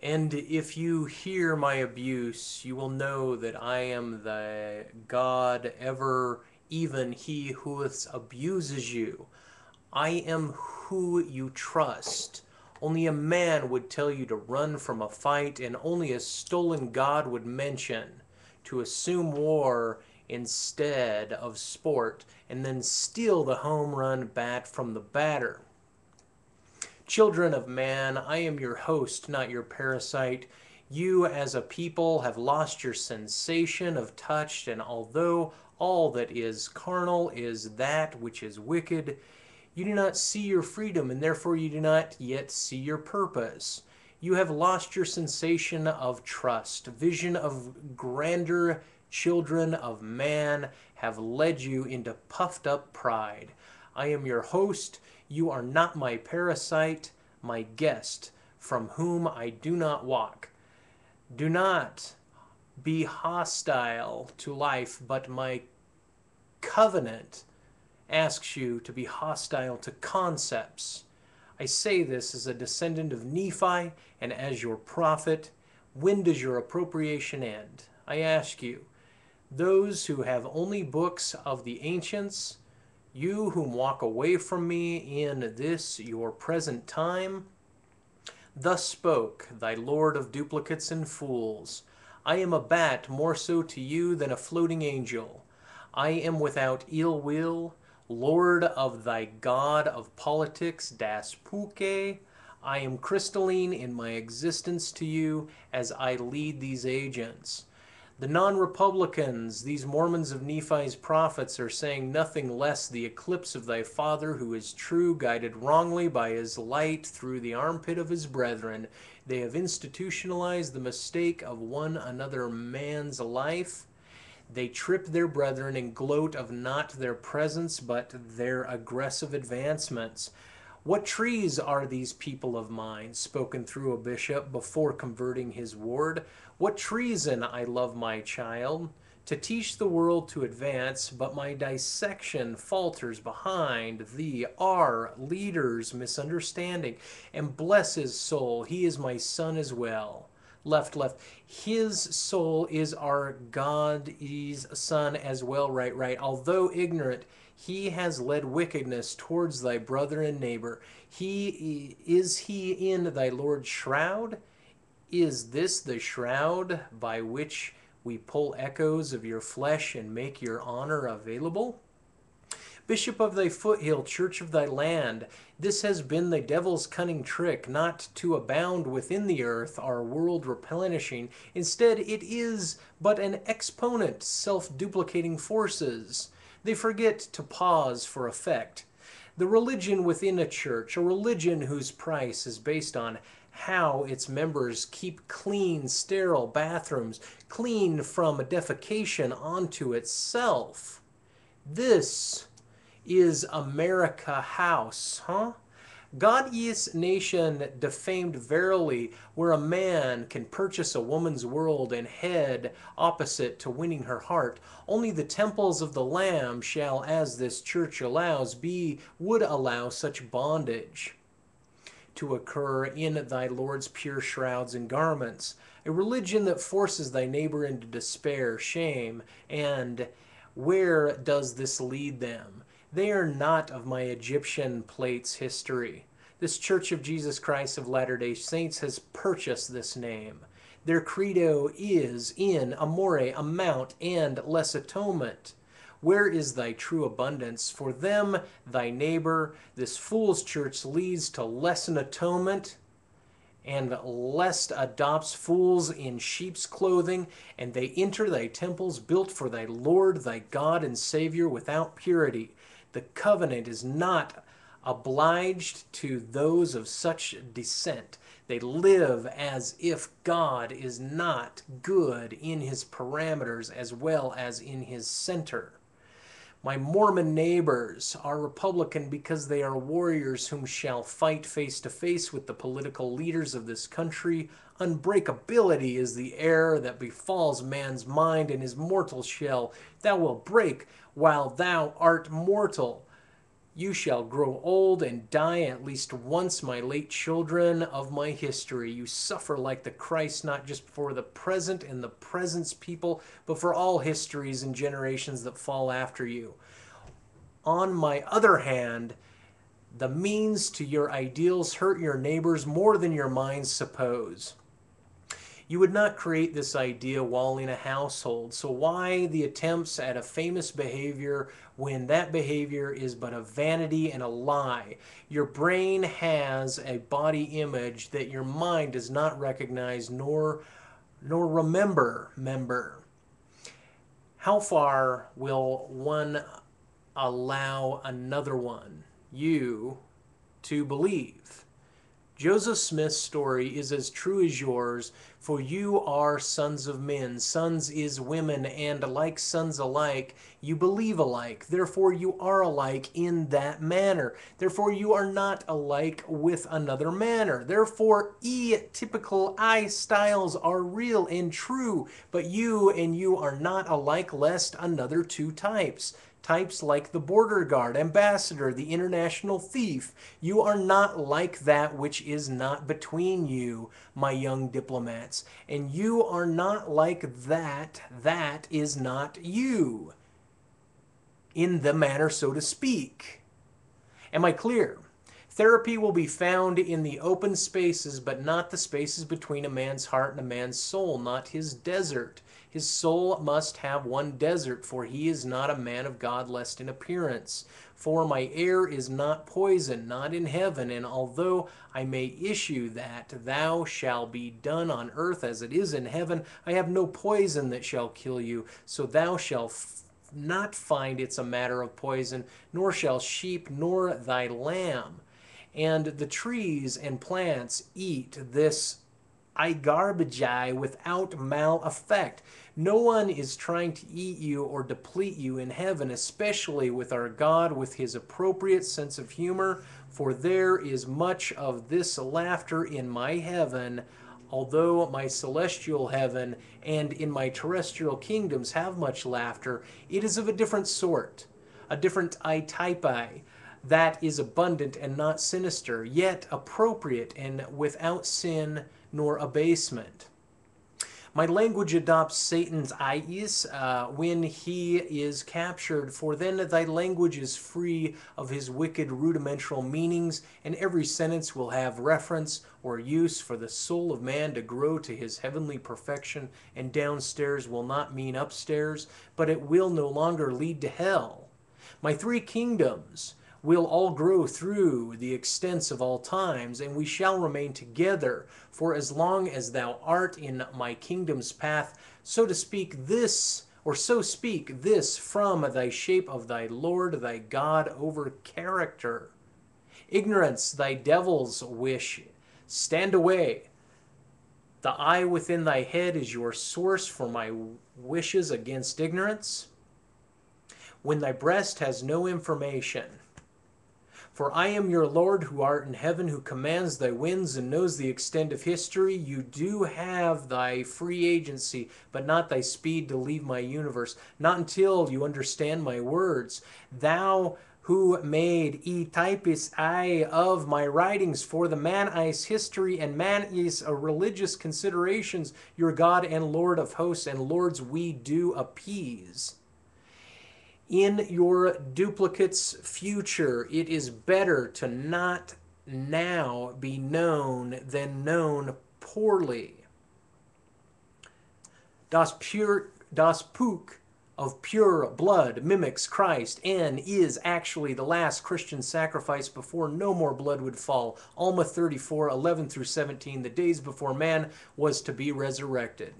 And if you hear my abuse, you will know that I am the God ever, even he who abuses you. I am who you trust. Only a man would tell you to run from a fight, and only a stolen God would mention to assume war instead of sport, and then steal the home run bat from the batter. Children of man, I am your host, not your parasite. You, as a people, have lost your sensation of touch, and although all that is carnal is that which is wicked, you do not see your freedom, and therefore you do not yet see your purpose. You have lost your sensation of trust. Vision of grandeur, children of man, have led you into puffed up pride. I am your host. You are not my parasite, my guest, from whom I do not walk. Do not be hostile to life, but my covenant asks you to be hostile to concepts. I say this as a descendant of Nephi and as your prophet. When does your appropriation end? I ask you, those who have only books of the ancients, you whom walk away from me in this your present time, thus spoke thy Lord of duplicates and fools. I am a bat more so to you than a floating angel. I am without ill will, Lord of thy God of politics, dospook. I am crystalline in my existence to you as I lead these agents. The non-Republicans, these Mormons of Nephi's prophets, are saying nothing less the eclipse of thy father who is true, guided wrongly by his light through the armpit of his brethren. They have institutionalized the mistake of one another man's life. They trip their brethren and gloat of not their presence, but their aggressive advancements. What trees are these people of mine, spoken through a bishop before converting his ward? What treason, I love my child, to teach the world to advance, but my dissection falters behind thee, our leader's misunderstanding. And bless his soul, he is my son as well. Left, left. His soul is our God's son as well, right, right. Although ignorant, he has led wickedness towards thy brother and neighbor. He in thy Lord's shroud? Is this the shroud by which we pull echoes of your flesh and make your honor available? Bishop of thy foothill, church of thy land, this has been the devil's cunning trick, not to abound within the earth, our world replenishing. Instead, it is but an exponent, self-duplicating forces. They forget to pause for effect. The religion within a church, a religion whose price is based on how its members keep clean, sterile bathrooms, clean from defecation onto itself. This is America house, huh? God is nation defamed verily, where a man can purchase a woman's world and head opposite to winning her heart. Only the temples of the Lamb shall, as this church allows, would allow such bondage to occur in thy Lord's pure shrouds and garments. A religion that forces thy neighbor into despair, shame, and where does this lead them? They are not of my Egyptian plates history. This Church of Jesus Christ of Latter-day Saints has purchased this name. Their credo is in amore, amount, and less atonement. Where is thy true abundance? For them, thy neighbor, this fool's church leads to lessen atonement and lest adopts fools in sheep's clothing, and they enter thy temples built for thy Lord, thy God and Savior without purity. The covenant is not obliged to those of such descent. They live as if God is not good in his parameters as well as in his center. My Mormon neighbors are Republican because they are warriors whom shall fight face to face with the political leaders of this country. Unbreakability is the error that befalls man's mind, and his mortal shell thou wilt break while thou art mortal. You shall grow old and die at least once, my late children of my history. You suffer like the Christ, not just for the present and the present's people, but for all histories and generations that fall after you. On my other hand, the means to your ideals hurt your neighbors more than your minds suppose. You would not create this idea while in a household, so why the attempts at a famous behavior when that behavior is but a vanity and a lie? Your brain has a body image that your mind does not recognize nor remember. How far will one allow another one, you, to believe? Joseph Smith's story is as true as yours, for you are sons of men, sons is women, and like sons alike, you believe alike. Therefore you are alike in that manner. Therefore you are not alike with another manner. Therefore typical I styles are real and true, but you and you are not alike lest another two types. Types like the border guard, ambassador, the international thief. You are not like that which is not between you, my young diplomats. And you are not like that is not you, in the manner, so to speak. Am I clear? Therapy will be found in the open spaces, but not the spaces between a man's heart and a man's soul, not his desert. His soul must have one desert, for he is not a man of God, lest in appearance. For my air is not poison, not in heaven, and although I may issue that thou shall be done on earth as it is in heaven, I have no poison that shall kill you, so thou shalt not find it's a matter of poison, nor shall sheep nor thy lamb. And the trees and plants eat this garbage without mal effect. No one is trying to eat you or deplete you in heaven, especially with our God, with his appropriate sense of humor, for there is much of this laughter in my heaven, although my celestial heaven and in my terrestrial kingdoms have much laughter. It is of a different sort, a different type that is abundant and not sinister, yet appropriate and without sin nor abasement. My language adopts Satan's eyes when he is captured, for then thy language is free of his wicked rudimental meanings, and every sentence will have reference or use for the soul of man to grow to his heavenly perfection, and downstairs will not mean upstairs, but it will no longer lead to hell. My three kingdoms will all grow through the extents of all times, and we shall remain together, for as long as thou art in my kingdom's path, so to speak this, or so speak this from thy shape of thy Lord, thy God, over character. Ignorance, thy devil's wish, stand away. The eye within thy head is your source for my wishes against ignorance. When thy breast has no information, for I am your Lord who art in heaven, who commands thy winds and knows the extent of history. You do have thy free agency, but not thy speed to leave my universe, not until you understand my words. Thou who made typis of my writings, for the man is history and man is a religious considerations, your God and Lord of hosts and lords we do appease. In your duplicate's future, it is better to not now be known than known poorly. Das Pook of pure blood mimics Christ and is actually the last Christian sacrifice before no more blood would fall. Alma 34:11 through 17, the days before man was to be resurrected.